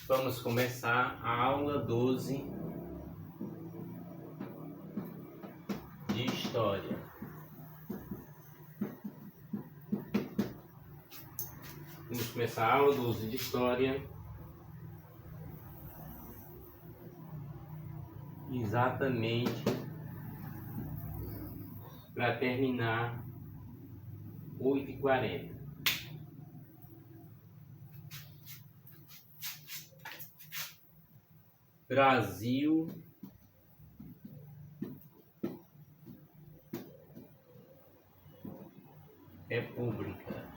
Vamos começar a aula 12 de História. Vamos começar a aula 12 de História exatamente para terminar 8h40. Brasil República.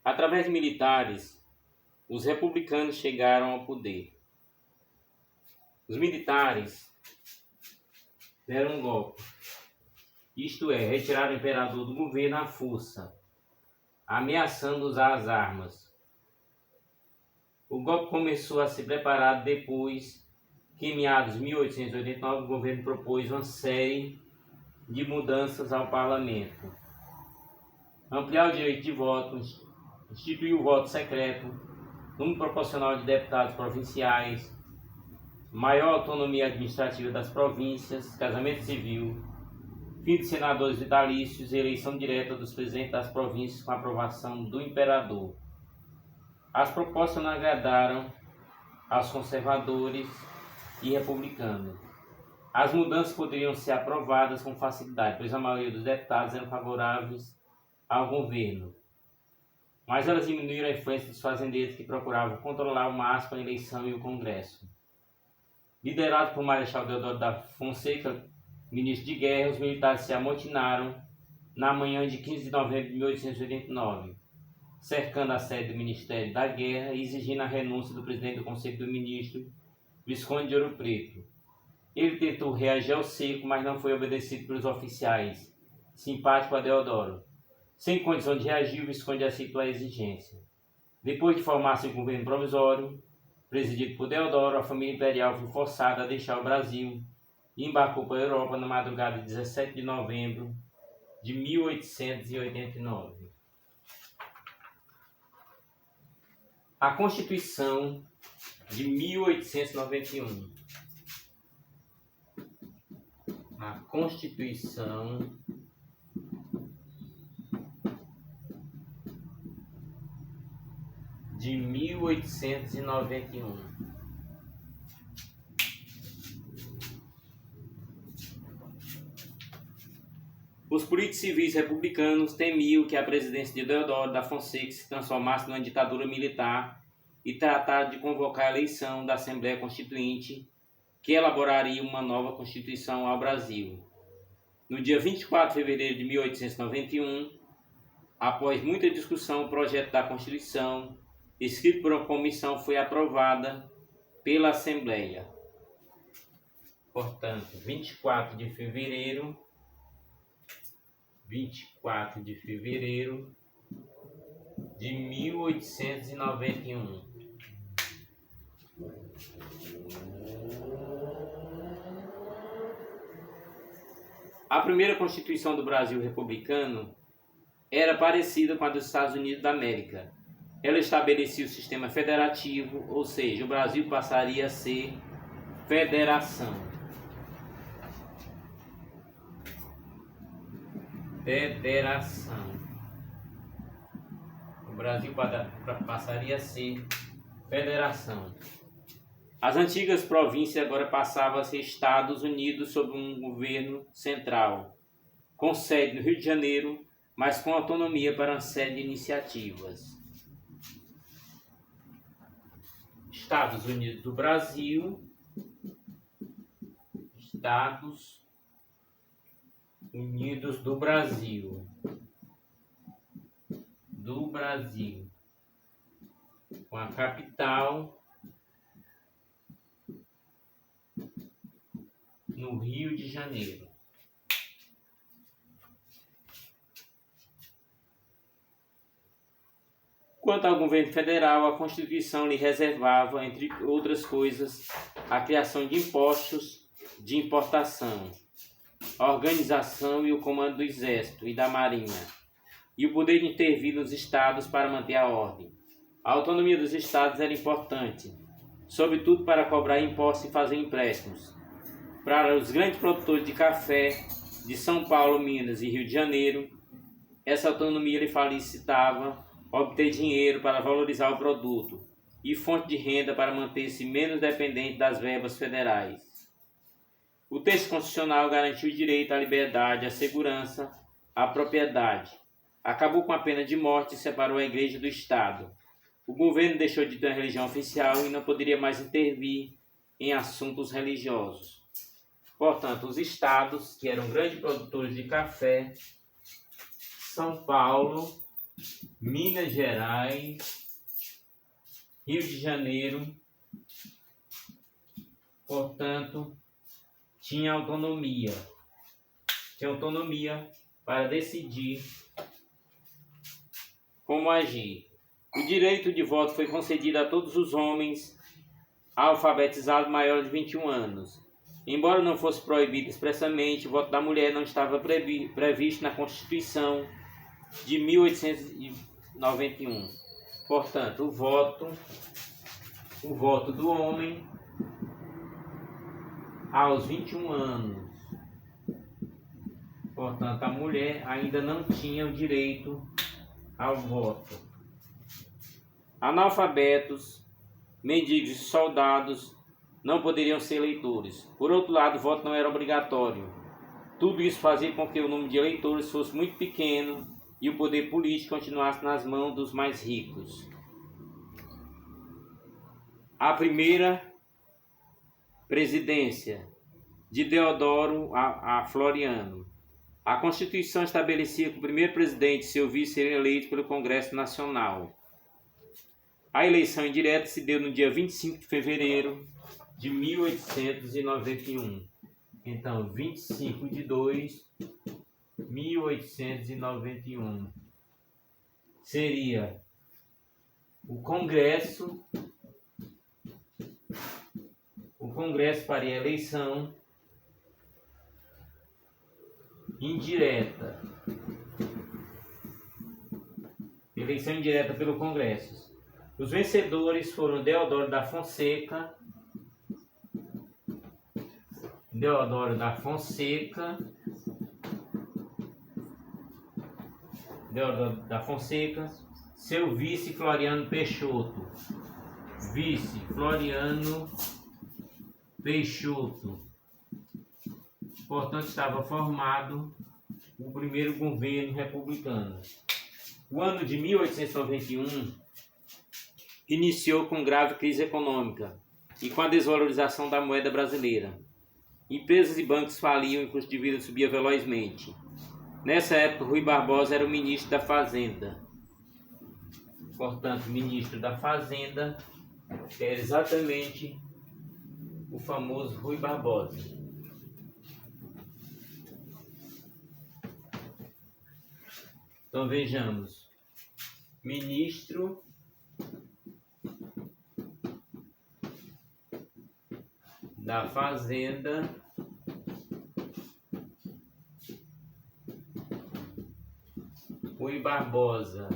Através de militares, os republicanos chegaram ao poder. Os militares deram um golpe, isto é, retiraram o imperador do governo à força, ameaçando usar as armas. O golpe começou a ser preparado depois que, em meados de 1889, o governo propôs uma série de mudanças ao parlamento. Ampliar o direito de voto, instituir o voto secreto, número proporcional de deputados provinciais, maior autonomia administrativa das províncias, casamento civil, fim de senadores vitalícios e eleição direta dos presidentes das províncias com aprovação do imperador. As propostas não agradaram aos conservadores e republicanos. As mudanças poderiam ser aprovadas com facilidade, pois a maioria dos deputados eram favoráveis ao governo. Mas elas diminuíram a influência dos fazendeiros que procuravam controlar ao máximo a eleição e o Congresso. Liderados por Marechal Deodoro da Fonseca, ministro de guerra, os militares se amotinaram na manhã de 15 de novembro de 1889, cercando a sede do Ministério da Guerra e exigindo a renúncia do presidente do Conselho do Ministro, Visconde de Ouro Preto. Ele tentou reagir ao seco, mas não foi obedecido pelos oficiais, simpático a Deodoro. Sem condição de reagir, o Visconde aceitou a exigência. Depois de formar-se um governo provisório, presidido por Deodoro, a família imperial foi forçada a deixar o Brasil e embarcou para a Europa na madrugada de 17 de novembro de 1889. A Constituição de 1891. A Constituição de 1891. Os políticos civis republicanos temiam que a presidência de Deodoro da Fonseca se transformasse numa ditadura militar e trataram de convocar a eleição da Assembleia Constituinte, que elaboraria uma nova Constituição ao Brasil. No dia 24 de fevereiro de 1891, após muita discussão, o projeto da Constituição, escrito por uma comissão, foi aprovada pela Assembleia. Portanto, 24 de fevereiro de 1891. A primeira Constituição do Brasil republicano era parecida com a dos Estados Unidos da América. Ela estabelecia o sistema federativo, ou seja, o Brasil passaria a ser federação. O Brasil passaria a ser federação. As antigas províncias agora passavam a ser Estados Unidos sob um governo central, com sede no Rio de Janeiro, mas com autonomia para uma série de iniciativas. Estados Unidos do Brasil, Estados Unidos do Brasil, com a capital no Rio de Janeiro. Quanto ao governo federal, a Constituição lhe reservava, entre outras coisas, a criação de impostos de importação. a organização e o comando do Exército e da Marinha, e o poder de intervir nos estados para manter a ordem. A autonomia dos estados era importante, sobretudo para cobrar impostos e fazer empréstimos. Para os grandes produtores de café de São Paulo, Minas e Rio de Janeiro, essa autonomia lhe facilitava obter dinheiro para valorizar o produto e fonte de renda para manter-se menos dependente das verbas federais. O texto constitucional garantiu o direito à liberdade, à segurança, à propriedade. Acabou com a pena de morte e separou a Igreja do Estado. O governo deixou de ter uma religião oficial e não poderia mais intervir em assuntos religiosos. Portanto, os estados, que eram grandes produtores de café, São Paulo, Minas Gerais, Rio de Janeiro, portanto, tinha autonomia. Tinha autonomia para decidir como agir. O direito de voto foi concedido a todos os homens alfabetizados maiores de 21 anos. Embora não fosse proibido expressamente, o voto da mulher não estava previsto na Constituição de 1891. Portanto, o voto do homem aos 21 anos. Portanto, a mulher ainda não tinha o direito ao voto. Analfabetos, mendigos e soldados não poderiam ser eleitores. Por outro lado, o voto não era obrigatório. Tudo isso fazia com que o número de eleitores fosse muito pequeno e o poder político continuasse nas mãos dos mais ricos. A primeira presidência de Deodoro a Floriano. A Constituição estabelecia que o primeiro presidente e seu vice seriam eleitos pelo Congresso Nacional. A eleição indireta se deu no dia 25 de fevereiro de 1891. Então, 25/2/1891 seria o Congresso. O Congresso faria a eleição indireta. Eleição indireta pelo Congresso. Os vencedores foram Deodoro da Fonseca, seu vice Floriano Peixoto. Portanto, estava formado o primeiro governo republicano. O ano de 1891 iniciou com grave crise econômica e com a desvalorização da moeda brasileira. Empresas e bancos faliam e o custo de vida subia velozmente. Nessa época, Rui Barbosa era o ministro da Fazenda. Portanto, ministro da Fazenda era exatamente o famoso Rui Barbosa. Então vejamos. Ministro da Fazenda Rui Barbosa.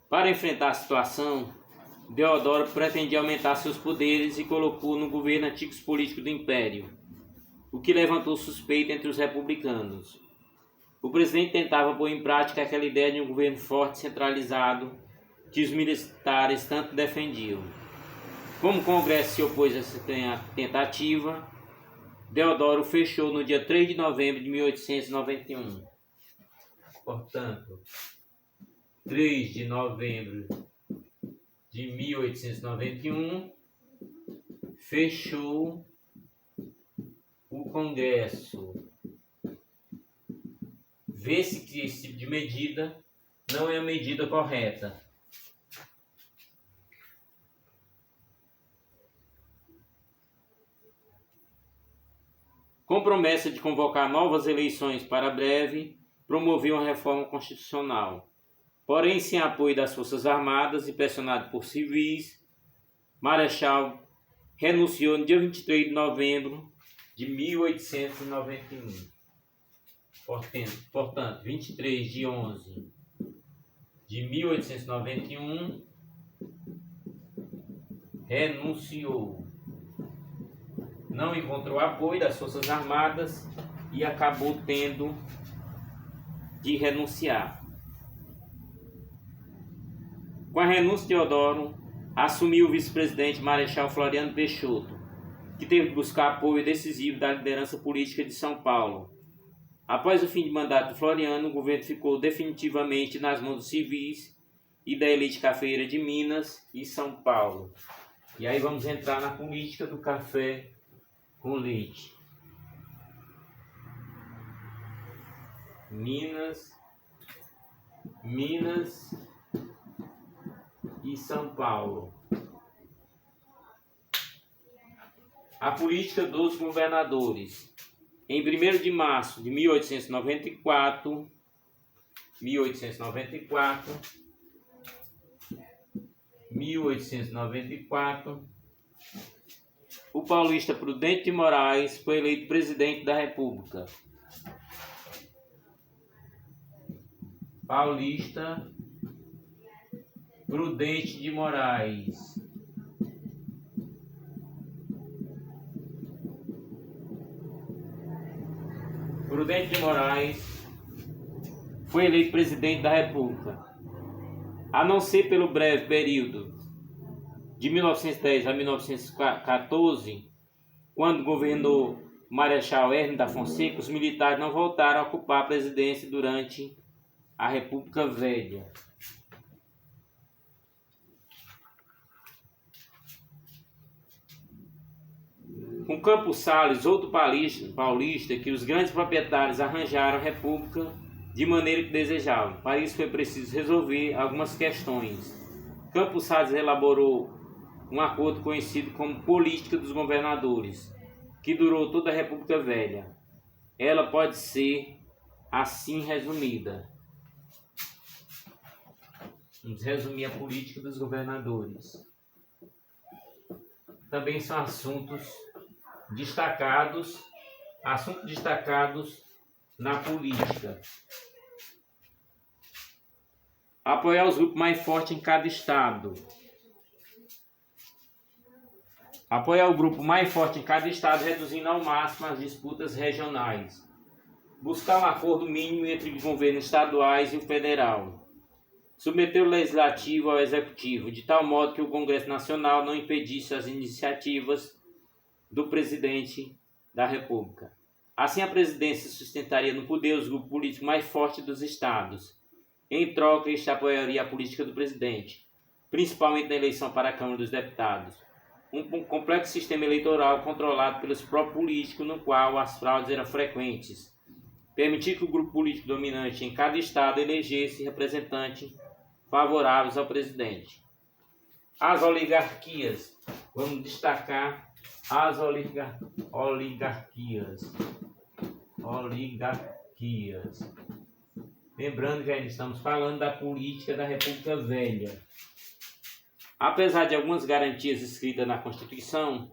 Para enfrentar a situação, Deodoro pretendia aumentar seus poderes e colocou no governo antigos políticos do Império, o que levantou suspeita entre os republicanos. O presidente tentava pôr em prática aquela ideia de um governo forte e centralizado que os militares tanto defendiam. Como o Congresso se opôs a essa tentativa, Deodoro fechou no dia 3 de novembro de 1891. Portanto, 3 de novembro de 1891, fechou o Congresso. Vê-se que esse tipo de medida não é a medida correta. Com promessa de convocar novas eleições para breve, promoveu uma reforma constitucional. Porém, sem apoio das Forças Armadas e pressionado por civis, Marechal renunciou no dia 23 de novembro de 1891. Portanto, 23 de 11 de 1891, renunciou. Não encontrou apoio das Forças Armadas e acabou tendo de renunciar. Com a renúncia de Deodoro, assumiu o vice-presidente Marechal Floriano Peixoto, que teve que buscar apoio decisivo da liderança política de São Paulo. Após o fim de mandato de Floriano, o governo ficou definitivamente nas mãos dos civis e da elite cafeeira de Minas e São Paulo. E aí vamos entrar na política do café com leite. Minas e São Paulo. A política dos governadores. Em 1º de março de 1894, o paulista Prudente de Moraes foi eleito presidente da República. Paulista Prudente de Moraes. Prudente de Moraes foi eleito presidente da República. A não ser pelo breve período de 1910 a 1914, quando governou Marechal Hermes da Fonseca, os militares não voltaram a ocupar a presidência durante a República Velha. Com Campos Sales, outro paulista, que os grandes proprietários arranjaram a república de maneira que desejavam. Para isso foi preciso resolver algumas questões. Campos Sales elaborou um acordo conhecido como Política dos Governadores, que durou toda a República Velha. Ela pode ser assim resumida. Vamos resumir a política dos governadores. Também são assuntos destacados na política. Apoiar os grupos mais fortes em cada estado. Apoiar o grupo mais forte em cada estado, reduzindo ao máximo as disputas regionais. Buscar um acordo mínimo entre os governos estaduais e o federal. Submeter o legislativo ao executivo, de tal modo que o Congresso Nacional não impedisse as iniciativas do presidente da República. Assim, a presidência sustentaria no poder os grupos políticos mais fortes dos estados. Em troca, este apoiaria a política do presidente, principalmente na eleição para a Câmara dos Deputados. Um complexo sistema eleitoral controlado pelos próprios políticos, no qual as fraudes eram frequentes. Permitir que o grupo político dominante em cada estado elegesse representantes favoráveis ao presidente. As oligarquias. Vamos destacar as oligarquias. Lembrando que ainda estamos falando da política da República Velha. Apesar de algumas garantias escritas na Constituição,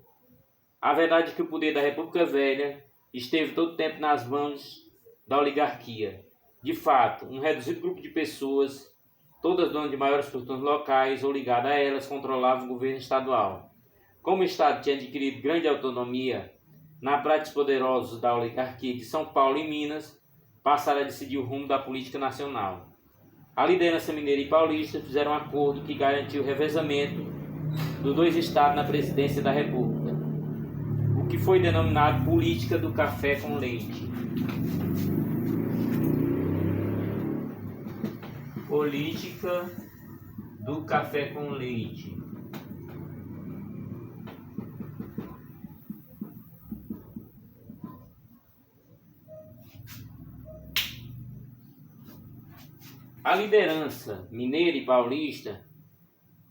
a verdade é que o poder da República Velha esteve todo o tempo nas mãos da oligarquia. De fato, um reduzido grupo de pessoas, todas donas de maiores fortunas locais ou ligadas a elas, controlavam o governo estadual. Como o Estado tinha adquirido grande autonomia, na prática os poderosos da oligarquia de São Paulo e Minas passaram a decidir o rumo da política nacional. A liderança mineira e paulista fizeram um acordo que garantiu o revezamento dos dois estados na presidência da República, o que foi denominado política do café com leite. Política do café com leite. A liderança mineira e paulista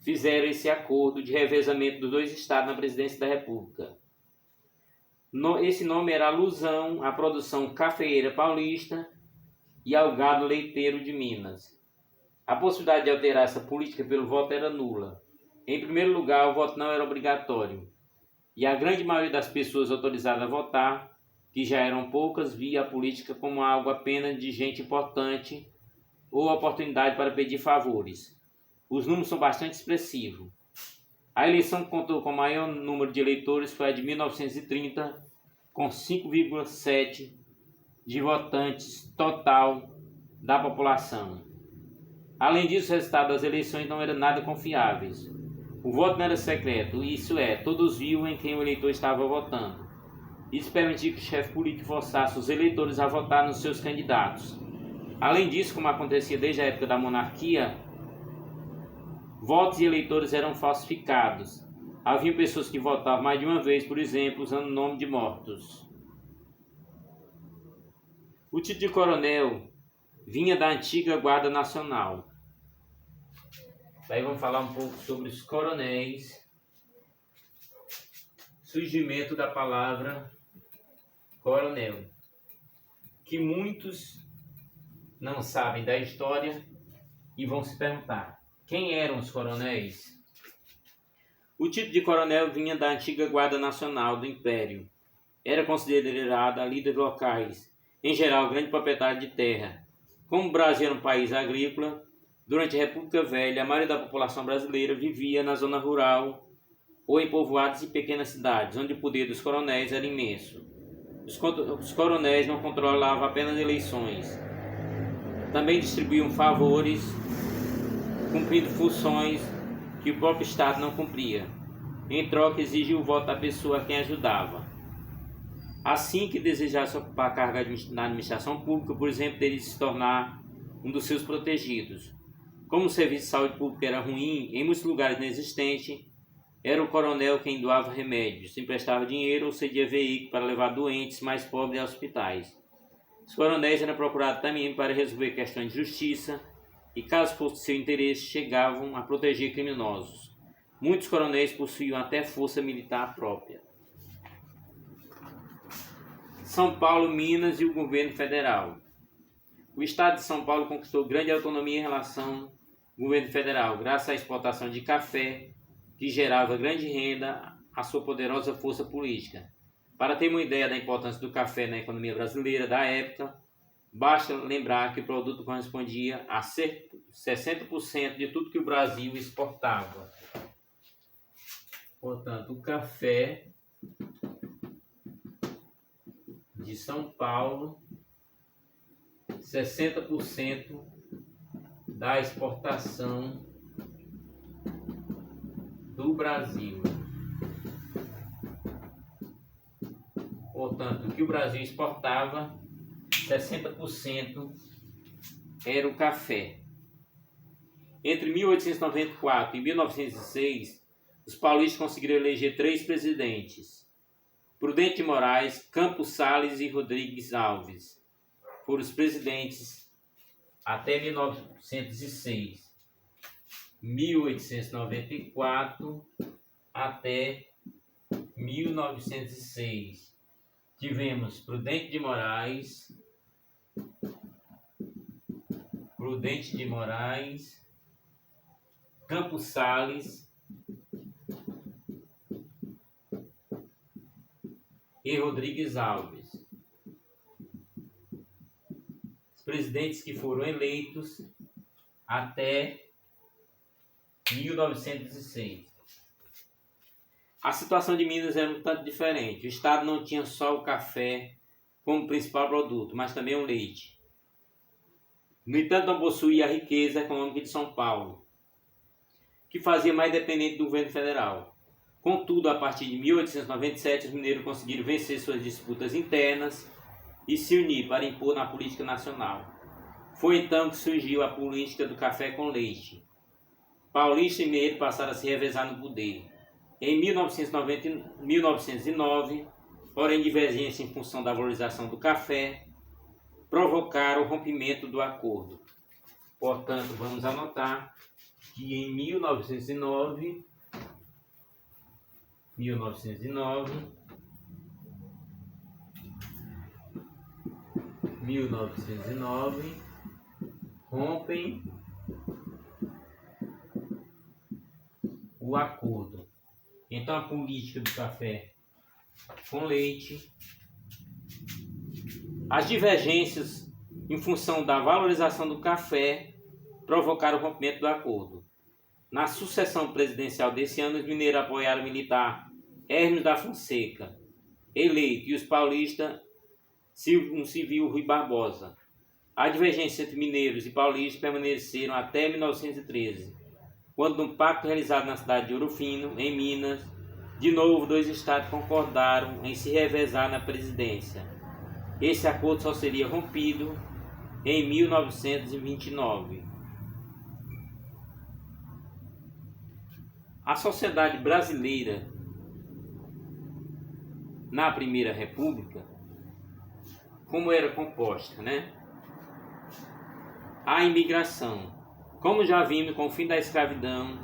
fizeram esse acordo de revezamento dos dois estados na presidência da República. Esse nome era alusão à produção cafeeira paulista e ao gado leiteiro de Minas. A possibilidade de alterar essa política pelo voto era nula. Em primeiro lugar, o voto não era obrigatório, e a grande maioria das pessoas autorizadas a votar, que já eram poucas, via a política como algo apenas de gente importante ou oportunidade para pedir favores. Os números são bastante expressivos. A eleição que contou com o maior número de eleitores foi a de 1930, com 5,7% de votantes total da população. Além disso, o resultado das eleições não era nada confiáveis. O voto não era secreto, isso é, todos viam em quem o eleitor estava votando. Isso permitia que o chefe político forçasse os eleitores a votar nos seus candidatos. Além disso, como acontecia desde a época da monarquia, votos e eleitores eram falsificados. Havia pessoas que votavam mais de uma vez, por exemplo, usando o nome de mortos. O título de coronel vinha da antiga Guarda Nacional. Daí vamos falar um pouco sobre os coronéis. Surgimento da palavra coronel, que muitos não sabem da história e vão se perguntar: quem eram os coronéis? O título de coronel vinha da antiga Guarda Nacional do Império. Era considerada líder locais, em geral grande proprietário de terra. Como o Brasil era um país agrícola, durante a República Velha, a maioria da população brasileira vivia na zona rural ou em povoados e pequenas cidades, onde o poder dos coronéis era imenso. Os coronéis não controlavam apenas eleições, também distribuíam favores, cumprindo funções que o próprio Estado não cumpria. Em troca, exigiam o voto da pessoa a quem ajudava. Assim que desejasse ocupar a carga na administração pública, por exemplo, teria de se tornar um dos seus protegidos. Como o serviço de saúde pública era ruim, em muitos lugares inexistente, era o coronel quem doava remédios, emprestava dinheiro ou cedia veículo para levar doentes mais pobres a hospitais. Os coronéis eram procurados também para resolver questões de justiça e, caso fosse seu interesse, chegavam a proteger criminosos. Muitos coronéis possuíam até força militar própria. São Paulo, Minas e o governo federal. O estado de São Paulo conquistou grande autonomia em relação ao governo federal, graças à exportação de café, que gerava grande renda à sua poderosa força política. Para ter uma ideia da importância do café na economia brasileira da época, basta lembrar que o produto correspondia a 60% de tudo que o Brasil exportava. Portanto, o café de São Paulo, 60% da exportação do Brasil. Portanto, o que o Brasil exportava, 60% era o café. Entre 1894 e 1906, os paulistas conseguiram eleger 3 presidentes: Prudente de Moraes, Campos Salles e Rodrigues Alves. Foram os presidentes até 1906. 1894 até 1906. Tivemos Prudente de Moraes, Campos Salles e Rodrigues Alves. Os presidentes que foram eleitos até 1906. A situação de Minas era um tanto diferente. O estado não tinha só o café como principal produto, mas também o leite. No entanto, não possuía a riqueza econômica de São Paulo, que fazia mais dependente do governo federal. Contudo, a partir de 1897, os mineiros conseguiram vencer suas disputas internas e se unir para impor na política nacional. Foi então que surgiu a política do café com leite. Paulista e mineiro passaram a se revezar no poder. Em 1909, porém divergência em função da valorização do café, provocaram o rompimento do acordo. Portanto, vamos anotar que em 1909, rompem o acordo. Então, a política do café com leite, as divergências em função da valorização do café provocaram o rompimento do acordo. Na sucessão presidencial desse ano, os mineiros apoiaram o militar Hermes da Fonseca, eleito, e os paulistas, um civil Rui Barbosa. A divergência entre mineiros e paulistas permaneceram até 1913, quando, num pacto realizado na cidade de Ouro Fino, em Minas, de novo dois estados concordaram em se revezar na presidência. Esse acordo só seria rompido em 1929. A sociedade brasileira na Primeira República, como era composta, né? A imigração. Como já vimos, com o fim da escravidão,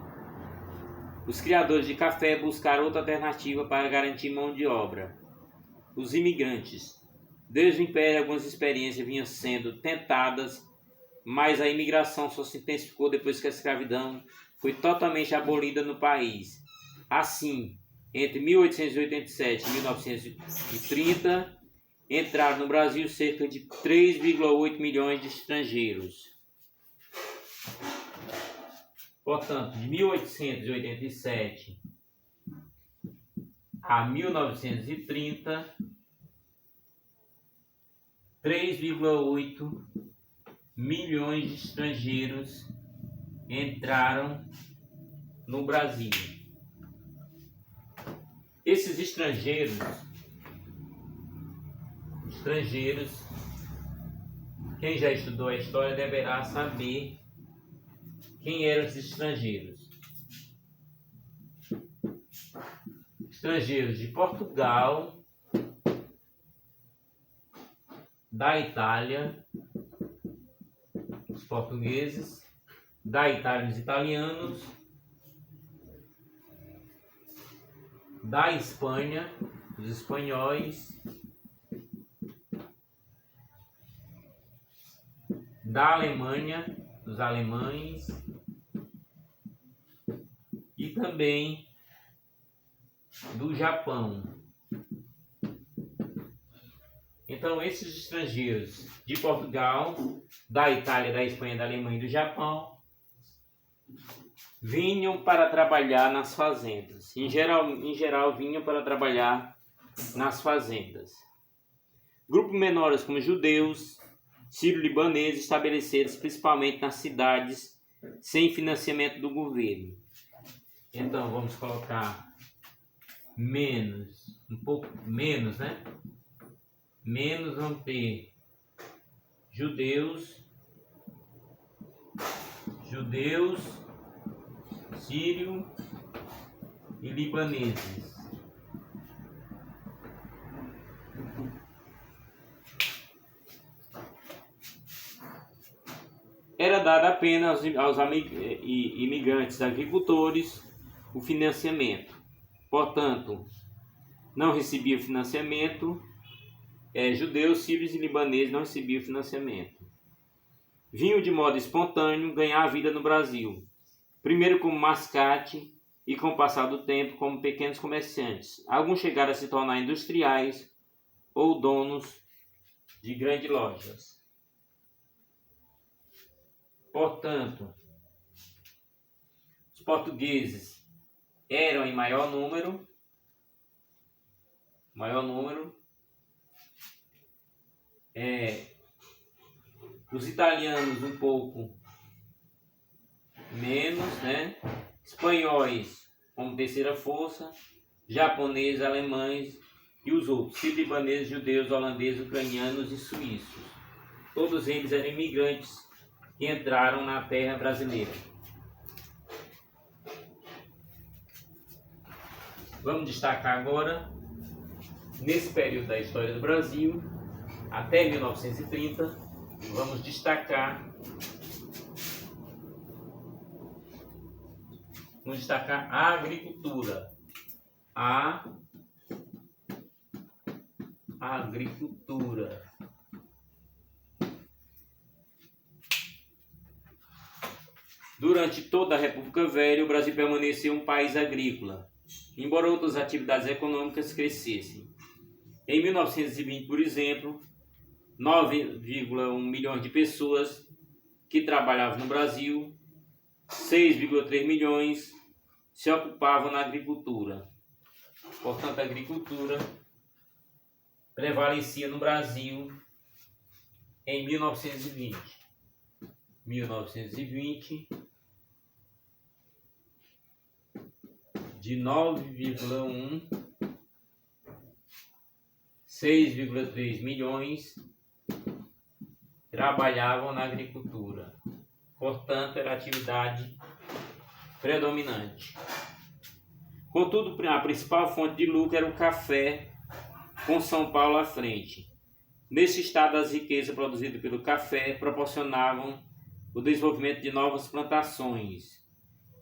os criadores de café buscaram outra alternativa para garantir mão de obra. Os imigrantes. Desde o Império, algumas experiências vinham sendo tentadas, mas a imigração só se intensificou depois que a escravidão foi totalmente abolida no país. Assim, entre 1887 e 1930, entraram no Brasil cerca de 3,8 milhões de estrangeiros. Portanto, de 1887 a 1930, 3,8 milhões de estrangeiros entraram no Brasil. Esses estrangeiros, quem já estudou a história deverá saber quem eram os estrangeiros. Estrangeiros de Portugal, da Itália, os portugueses, da Itália os italianos, da Espanha os espanhóis, da Alemanha os alemães e também do Japão. Então, esses estrangeiros de Portugal, da Itália, da Espanha, da Alemanha e do Japão vinham para trabalhar nas fazendas. Em geral vinham para trabalhar nas fazendas. Grupos menores como judeus, sírio-libaneses, estabelecidos principalmente nas cidades sem financiamento do governo. Então, vamos colocar menos, um pouco menos, né? Menos vão ter judeus, sírio e libaneses. Era dado apenas aos imigrantes agricultores o financiamento. Portanto, não recebia financiamento. Judeus, sírios e libaneses não recebiam financiamento. Vinham de modo espontâneo ganhar a vida no Brasil, primeiro como mascate e, com o passar do tempo, como pequenos comerciantes. Alguns chegaram a se tornar industriais ou donos de grandes lojas. Portanto, os portugueses eram em maior número, os italianos um pouco menos, né? Espanhóis como terceira força, japoneses, alemães e os outros, sírio-libaneses, judeus, holandeses, ucranianos e suíços. Todos eles eram imigrantes que entraram na terra brasileira. Vamos destacar agora, nesse período da história do Brasil, até 1930, vamos destacar a agricultura. A agricultura. Durante toda a República Velha, o Brasil permaneceu um país agrícola, embora outras atividades econômicas crescessem. Em 1920, por exemplo, 9,1 milhões de pessoas que trabalhavam no Brasil, 6,3 milhões se ocupavam na agricultura. Portanto, a agricultura prevalecia no Brasil em 1920. 1920, de 9,1, 6,3 milhões trabalhavam na agricultura. Portanto, era a atividade predominante. Contudo, a principal fonte de lucro era o café, com São Paulo à frente. Nesse estado, as riquezas produzidas pelo café proporcionavam o desenvolvimento de novas plantações.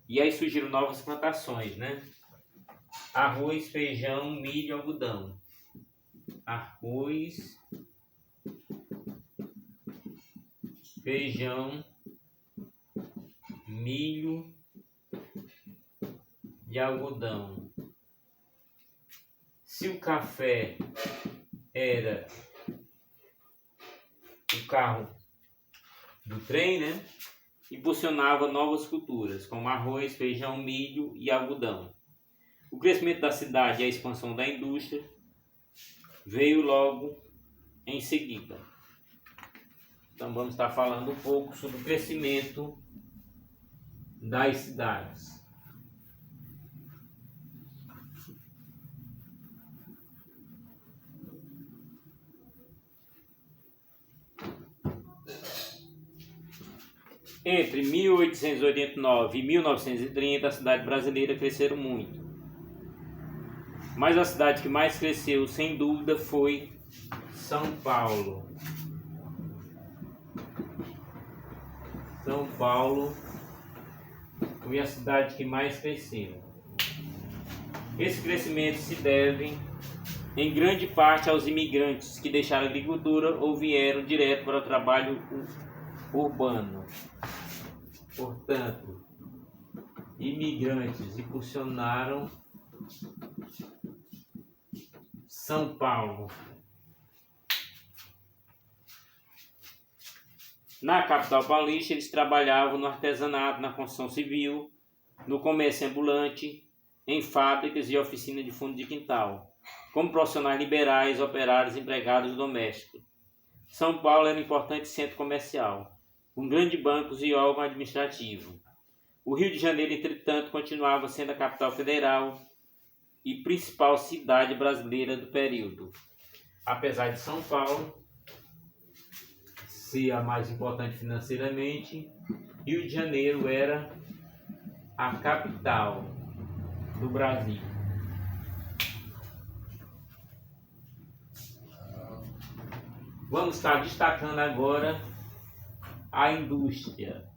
E aí surgiram novas plantações, né? Arroz, feijão, milho e algodão. Arroz, feijão, milho e algodão. Se o café era o carro do trem, né, impulsionava novas culturas, como arroz, feijão, milho e algodão. O crescimento da cidade e a expansão da indústria veio logo em seguida. Então vamos estar falando um pouco sobre o crescimento das cidades. Entre 1889 e 1930, a cidade brasileira cresceram muito. Mas a cidade que mais cresceu, sem dúvida, foi São Paulo. São Paulo foi a cidade que mais cresceu. Esse crescimento se deve, em grande parte, aos imigrantes que deixaram a agricultura ou vieram direto para o trabalho urbano. Portanto, imigrantes impulsionaram São Paulo. Na capital paulista, eles trabalhavam no artesanato, na construção civil, no comércio ambulante, em fábricas e oficinas de fundo de quintal, como profissionais liberais, operários e empregados domésticos. São Paulo era um importante centro comercial, com grandes bancos e órgão administrativo. O Rio de Janeiro, entretanto, continuava sendo a capital federal e principal cidade brasileira do período. Apesar de São Paulo ser a mais importante financeiramente, Rio de Janeiro era a capital do Brasil. Vamos estar destacando agora a indústria.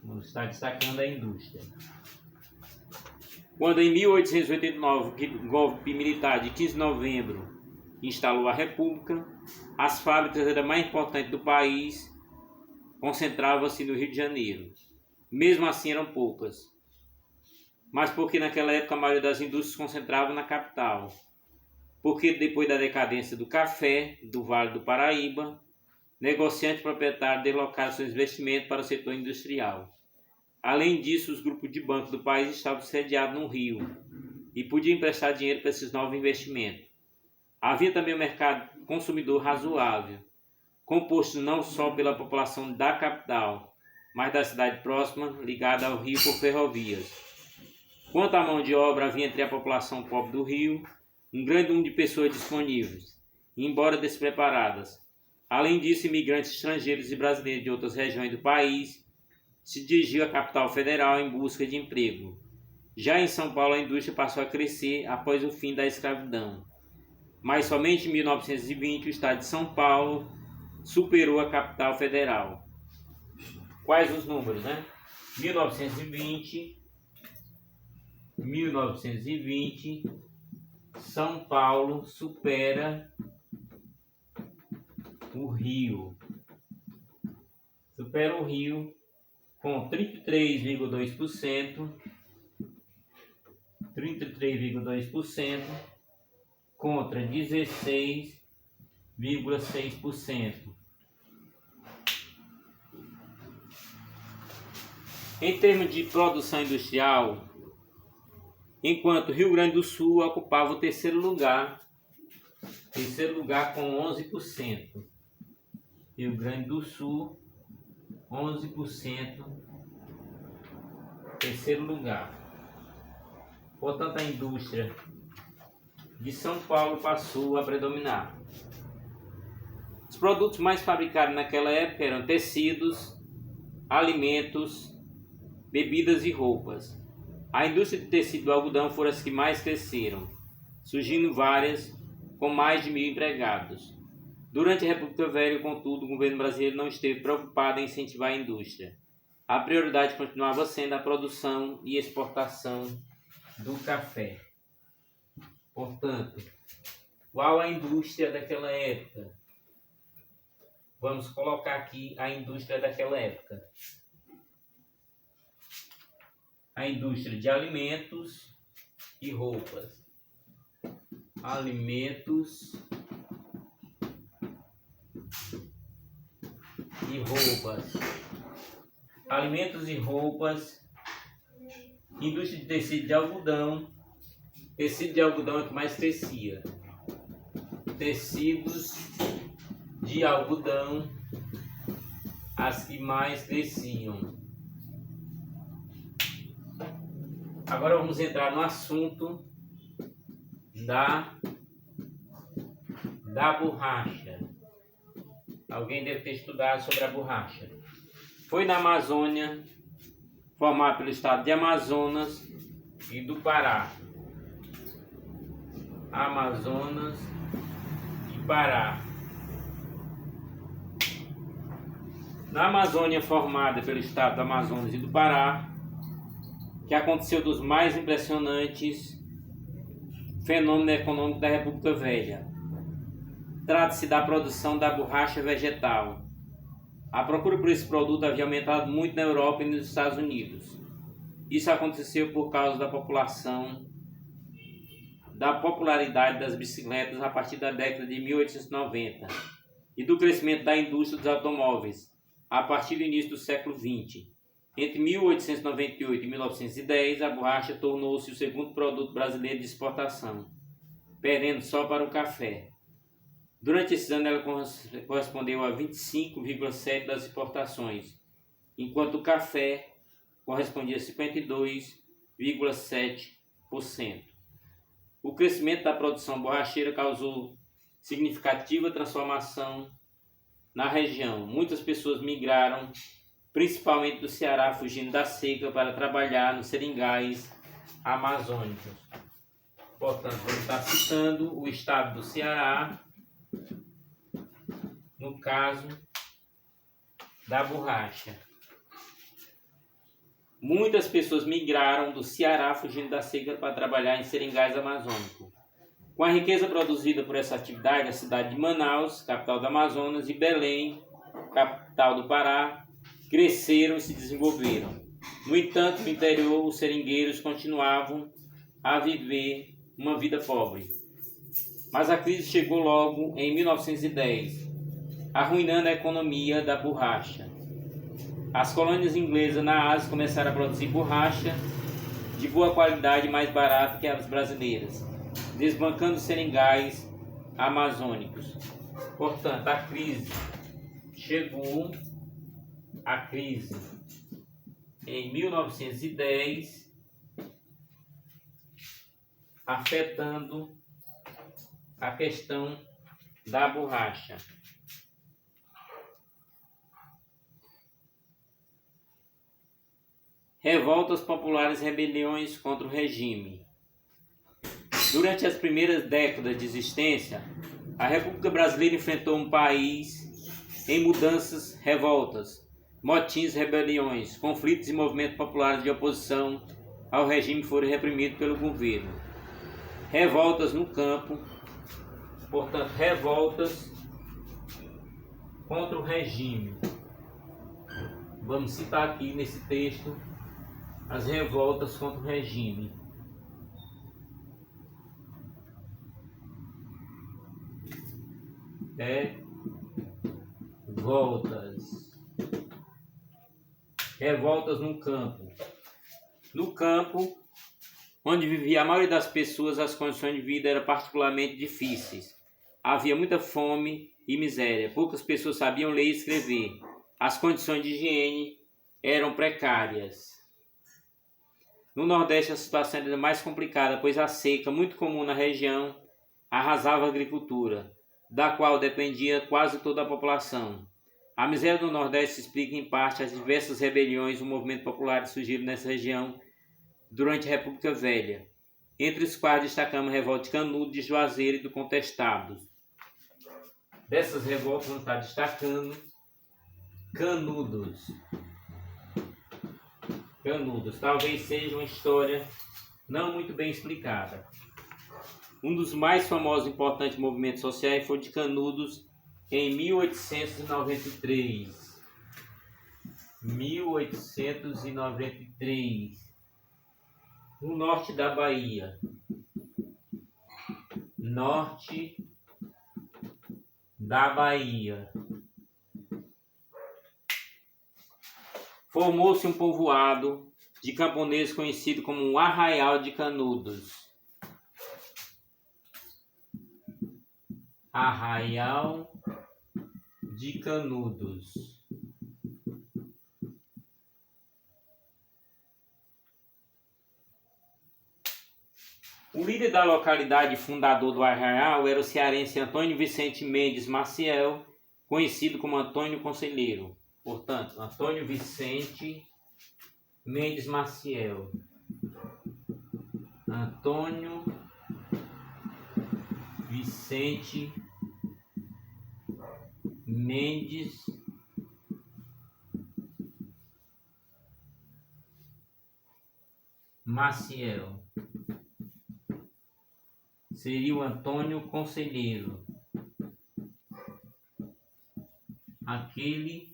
Vamos estar destacando a indústria. Quando em 1889, o golpe militar de 15 de novembro instalou a República, as fábricas eram mais importantes do país concentravam-se no Rio de Janeiro. Mesmo assim eram poucas, mas porque naquela época a maioria das indústrias se concentrava na capital. Porque depois da decadência do café, do Vale do Paraíba, negociantes e proprietários deslocaram seus investimentos para o setor industrial. Além disso, os grupos de bancos do país estavam sediados no Rio e podiam emprestar dinheiro para esses novos investimentos. Havia também um mercado consumidor razoável, composto não só pela população da capital, mas da cidade próxima, ligada ao Rio por ferrovias. Quanto à mão de obra, havia entre a população pobre do Rio um grande número de pessoas disponíveis, embora despreparadas. Além disso, imigrantes estrangeiros e brasileiros de outras regiões do país se dirigiam à capital federal em busca de emprego. Já em São Paulo, a indústria passou a crescer após o fim da escravidão. Mas somente em 1920 o estado de São Paulo superou a capital federal. Quais os números, né? 1920, São Paulo supera o Rio. do Peru-Rio com 33,2%, 33,2% contra 16,6%. Em termos de produção industrial, enquanto Rio Grande do Sul ocupava o terceiro lugar com 11%. Rio Grande do Sul, 11%, terceiro lugar. Portanto, a indústria de São Paulo passou a predominar. Os produtos mais fabricados naquela época eram tecidos, alimentos, bebidas e roupas. A indústria de tecido e algodão foram as que mais cresceram, surgindo várias com mais de 1.000 empregados. Durante a República Velha, contudo, o governo brasileiro não esteve preocupado em incentivar a indústria. A prioridade continuava sendo a produção e exportação do café. Portanto, qual a indústria daquela época? Vamos colocar aqui a indústria daquela época. A indústria de alimentos e roupas. Alimentos e roupas. Alimentos e roupas. Indústria de tecido de algodão. Tecido de algodão é o que mais crescia. Tecidos de algodão, as que mais cresciam. Agora vamos entrar no assunto da borracha. Alguém deve ter estudado sobre a borracha. Foi na Amazônia, formada pelo estado de Amazonas e do Pará. Amazonas e Pará. Na Amazônia, formada pelo estado do Amazonas e do Pará, que aconteceu dos mais impressionantes fenômenos econômicos da República Velha. Trata-se da produção da borracha vegetal. A procura por esse produto havia aumentado muito na Europa e nos Estados Unidos. Isso aconteceu por causa da popularidade das bicicletas a partir da década de 1890 e do crescimento da indústria dos automóveis a partir do início do século XX. Entre 1898 e 1910, a borracha tornou-se o segundo produto brasileiro de exportação, perdendo só para o café. Durante esses anos, ela correspondeu a 25,7% das exportações, enquanto o café correspondia a 52,7%. O crescimento da produção borracheira causou significativa transformação na região. Muitas pessoas migraram, principalmente do Ceará, fugindo da seca para trabalhar nos seringais amazônicos. Portanto, vamos estar citando o estado do Ceará, no caso da borracha. Muitas pessoas migraram do Ceará fugindo da seca para trabalhar em seringais amazônicos. Com a riqueza produzida por essa atividade, a cidade de Manaus, capital do Amazonas, e Belém, capital do Pará, cresceram e se desenvolveram. No entanto, no interior, os seringueiros continuavam a viver uma vida pobre. Mas a crise chegou logo em 1910, arruinando a economia da borracha. As colônias inglesas na Ásia começaram a produzir borracha de boa qualidade e mais barata que as brasileiras, desbancando os seringais amazônicos. Portanto, a crise chegou em 1910, afetando a questão da borracha. Revoltas populares e rebeliões contra o regime. Durante as primeiras décadas de existência, a República Brasileira enfrentou um país em mudanças, revoltas, motins, rebeliões, conflitos e movimentos populares de oposição ao regime foram reprimidos pelo governo. Revoltas no campo, portanto, revoltas contra o regime. Vamos citar aqui nesse texto as revoltas contra o regime. Revoltas no campo. No campo, onde vivia a maioria das pessoas, as condições de vida eram particularmente difíceis. Havia muita fome e miséria. Poucas pessoas sabiam ler e escrever. As condições de higiene eram precárias. No Nordeste, a situação era mais complicada, pois a seca, muito comum na região, arrasava a agricultura, da qual dependia quase toda a população. A miséria do Nordeste explica em parte as diversas rebeliões e movimentos populares surgiram nessa região durante a República Velha, entre os quais destacamos a revolta de Canudos, de Juazeiro e do Contestados. Dessas revoltas vamos estar destacando Canudos. Canudos talvez seja uma história não muito bem explicada. Um dos mais famosos e importantes movimentos sociais foi o de Canudos em 1893. 1893. No norte da Bahia. Norte da Bahia. Formou-se um povoado de camponeses conhecido como o Arraial de Canudos. Arraial de Canudos. O líder da localidade e fundador do Arraial era o cearense Antônio Vicente Mendes Maciel, conhecido como Antônio Conselheiro. Portanto, Antônio Vicente Mendes Maciel. Antônio Vicente Mendes Maciel. Seria o Antônio Conselheiro. Aquele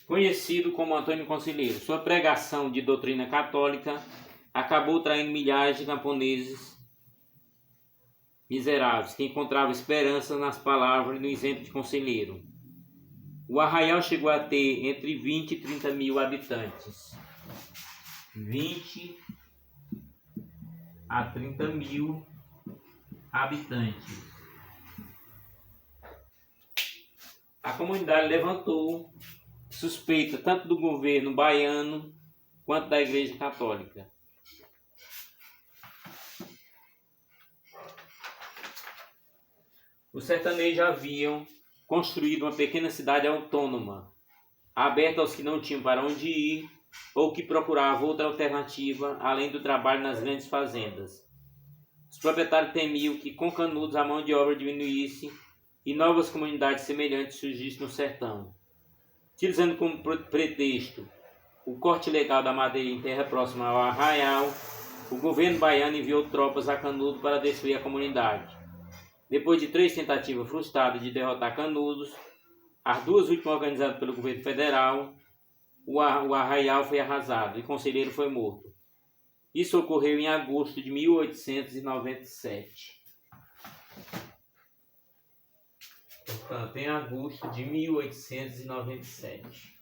conhecido como Antônio Conselheiro. Sua pregação de doutrina católica acabou traindo milhares de camponeses miseráveis que encontravam esperança nas palavras e no exemplo de Conselheiro. O Arraial chegou a ter entre 20 e 30 mil habitantes. 20 a 30 mil habitantes. A comunidade levantou suspeita tanto do governo baiano quanto da Igreja Católica. Os sertanejos haviam construído uma pequena cidade autônoma, aberta aos que não tinham para onde ir ou que procuravam outra alternativa além do trabalho nas grandes fazendas. Os proprietários temiam que com Canudos a mão de obra diminuísse e novas comunidades semelhantes surgissem no sertão. Utilizando como pretexto o corte ilegal da madeira em terra próxima ao Arraial, o governo baiano enviou tropas a Canudos para destruir a comunidade. Depois de 3 tentativas frustradas de derrotar Canudos, as 2 últimas organizadas pelo governo federal, o Arraial foi arrasado e Conselheiro foi morto. Isso ocorreu em agosto de 1897. Portanto, em agosto de 1897.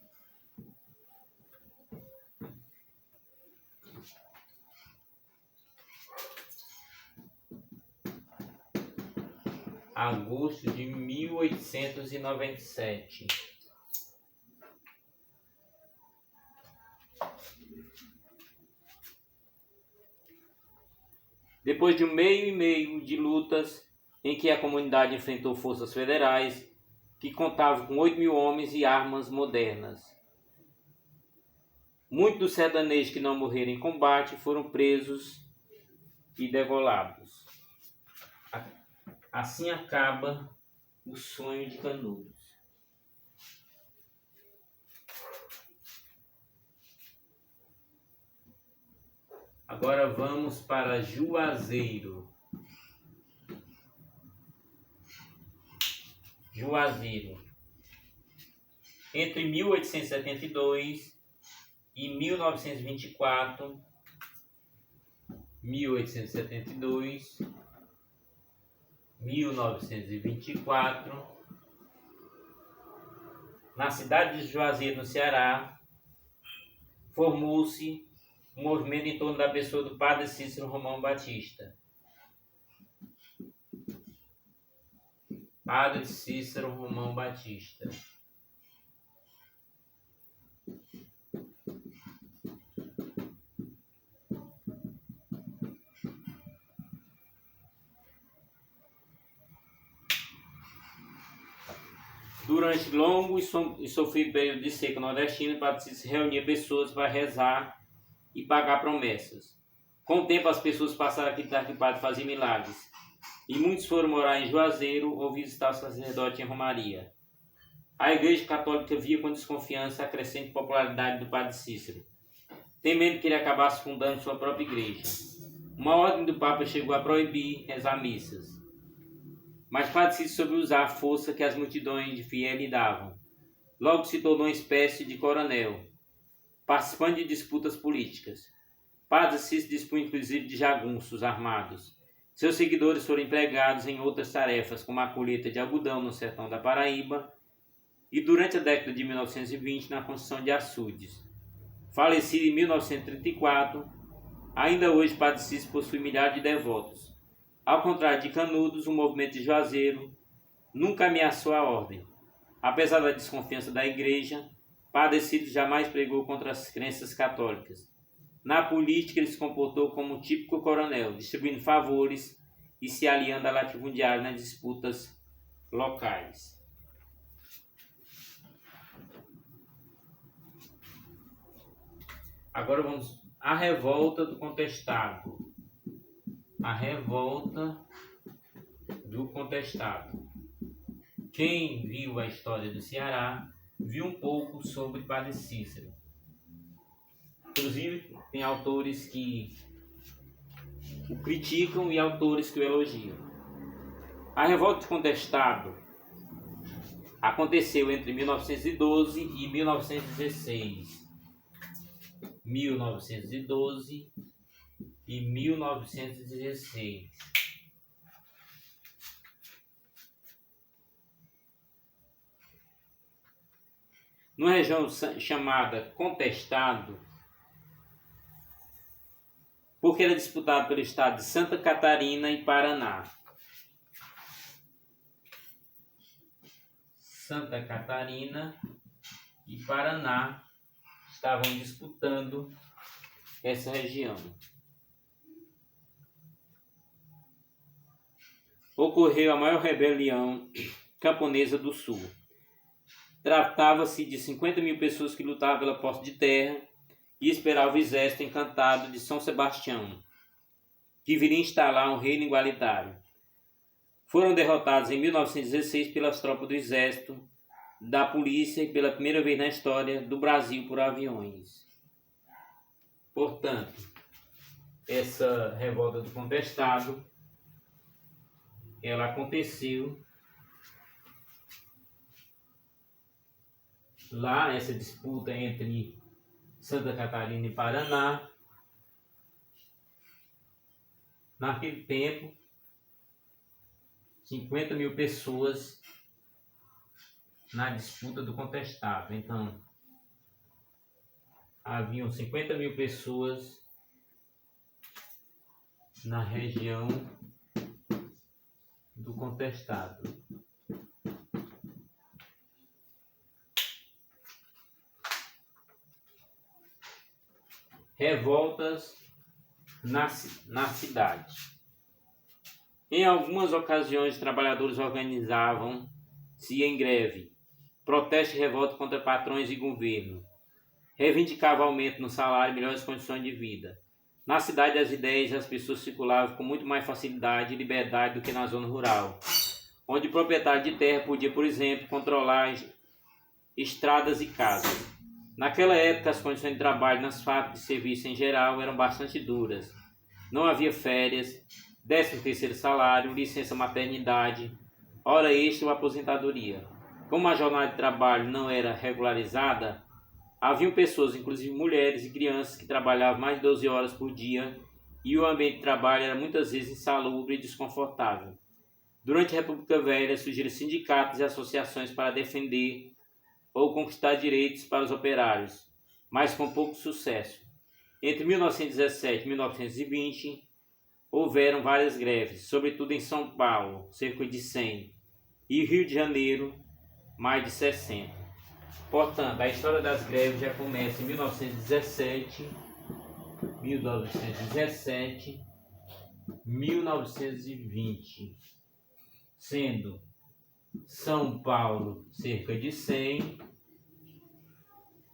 Agosto de 1897. Depois de 1 mês e meio de lutas, em que a comunidade enfrentou forças federais, que contavam com 8 mil homens e armas modernas. Muitos dos sertanejos que não morreram em combate foram presos e degolados. Assim acaba o sonho de Canudos. Agora vamos para Juazeiro. Juazeiro. entre 1872 e 1924, 1872, 1924, na cidade de Juazeiro, no Ceará, formou-se um movimento em torno da pessoa do padre Cícero Romão Batista. Padre Cícero Romão Batista. Durante longo e sofrido período de seca nordestina, o Padre Cícero reunia pessoas para rezar e pagar promessas. Com o tempo, as pessoas passaram a acreditar que o padre fazia milagres, e muitos foram morar em Juazeiro ou visitar o sacerdote em Romaria. A Igreja Católica via com desconfiança a crescente popularidade do Padre Cícero, temendo que ele acabasse fundando sua própria igreja. Uma ordem do Papa chegou a proibir rezar missas, mas Padre Cícero soube usar a força que as multidões de fiéis lhe davam. Logo se tornou uma espécie de coronel, participando de disputas políticas. Padre Cícero dispunha inclusive de jagunços armados. Seus seguidores foram empregados em outras tarefas, como a colheita de algodão no sertão da Paraíba e, durante a década de 1920, na construção de açudes. Falecido em 1934, ainda hoje Padre Cícero possui milhares de devotos. Ao contrário de Canudos, o movimento de Juazeiro nunca ameaçou a ordem. Apesar da desconfiança da igreja, Padre Cícero jamais pregou contra as crenças católicas. Na política, ele se comportou como um típico coronel, distribuindo favores e se aliando a latifundiários nas disputas locais. Agora vamos à revolta do contestado. A revolta do contestado. Quem viu a história do Ceará viu um pouco sobre Padre Cícero. Inclusive, tem autores que o criticam e autores que o elogiam. A revolta do contestado aconteceu entre 1912 e 1916. 1912 e 1916. Numa região chamada Contestado, porque era disputado pelo estado de Santa Catarina e Paraná. Santa Catarina e Paraná estavam disputando essa região. Ocorreu a maior rebelião camponesa do Sul. Tratava-se de 50 mil pessoas que lutavam pela posse de terra e esperavam o exército encantado de São Sebastião, que viria instalar um reino igualitário. Foram derrotados em 1916 pelas tropas do exército, da polícia e pela primeira vez na história do Brasil por aviões. Portanto, essa revolta do contestado, ela aconteceu lá, essa disputa entre Santa Catarina e Paraná. Naquele tempo, 50 mil pessoas na disputa do contestado. Então, haviam 50 mil pessoas na região do contestado. Revoltas na cidade. Em algumas ocasiões, os trabalhadores organizavam-se em greve, protesto e revolta contra patrões e governo. Reivindicavam aumento no salário e melhores condições de vida. Na cidade, as ideias e as pessoas circulavam com muito mais facilidade e liberdade do que na zona rural, onde o proprietário de terra podia, por exemplo, controlar estradas e casas. Naquela época, as condições de trabalho nas fábricas e serviços em geral eram bastante duras. Não havia férias, 13º salário, licença maternidade, hora extra ou aposentadoria. Como a jornada de trabalho não era regularizada, haviam pessoas, inclusive mulheres e crianças, que trabalhavam mais de 12 horas por dia e o ambiente de trabalho era muitas vezes insalubre e desconfortável. Durante a República Velha, surgiram sindicatos e associações para defender ou conquistar direitos para os operários, mas com pouco sucesso. Entre 1917 e 1920, houveram várias greves, sobretudo em São Paulo, cerca de 100, e Rio de Janeiro, mais de 60. Portanto, a história das greves já começa em 1917, 1920, sendo São Paulo cerca de 100,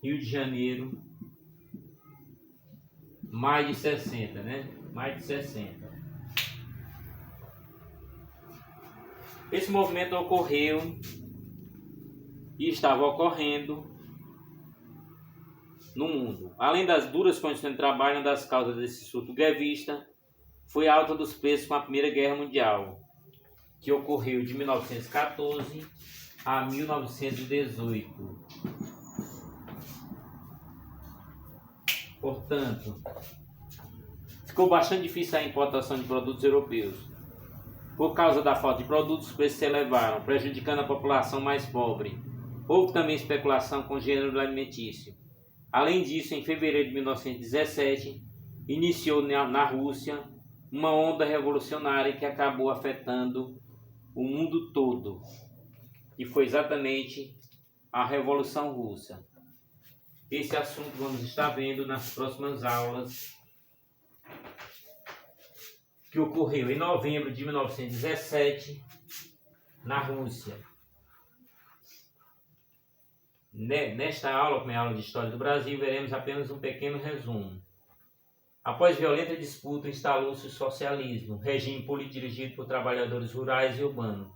Rio de Janeiro mais de 60, né? Mais de 60. Esse movimento ocorreu e estava ocorrendo no mundo. Além das duras condições de trabalho, uma das causas desse surto grevista foi a alta dos preços com a Primeira Guerra Mundial, que ocorreu de 1914 a 1918. Portanto, ficou bastante difícil a importação de produtos europeus. Por causa da falta de produtos, os preços se elevaram, prejudicando a população mais pobre. Houve também especulação com o gênero alimentício. Além disso, em fevereiro de 1917, iniciou na Rússia uma onda revolucionária que acabou afetando o mundo todo. E foi exatamente a Revolução Russa. Esse assunto vamos estar vendo nas próximas aulas, que ocorreu em novembro de 1917 na Rússia. Nesta aula, como é a aula de História do Brasil, veremos apenas um pequeno resumo. Após violenta disputa, instalou-se o socialismo, regime político dirigido por trabalhadores rurais e urbanos.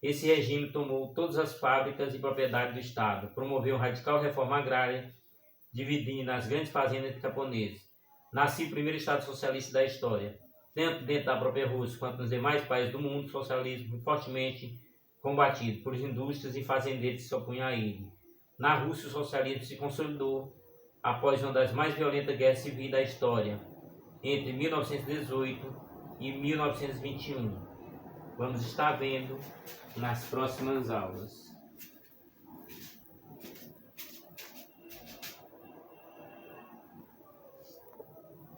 Esse regime tomou todas as fábricas e propriedades do Estado, promoveu radical reforma agrária, dividindo as grandes fazendas camponeses. Nascia o primeiro Estado socialista da história. Tanto dentro da própria Rússia quanto nos demais países do mundo, o socialismo foi fortemente combatido por indústrias e fazendeiros que se opunham a ele. Na Rússia, o socialismo se consolidou após uma das mais violentas guerras civis da história, entre 1918 e 1921. Vamos estar vendo nas próximas aulas.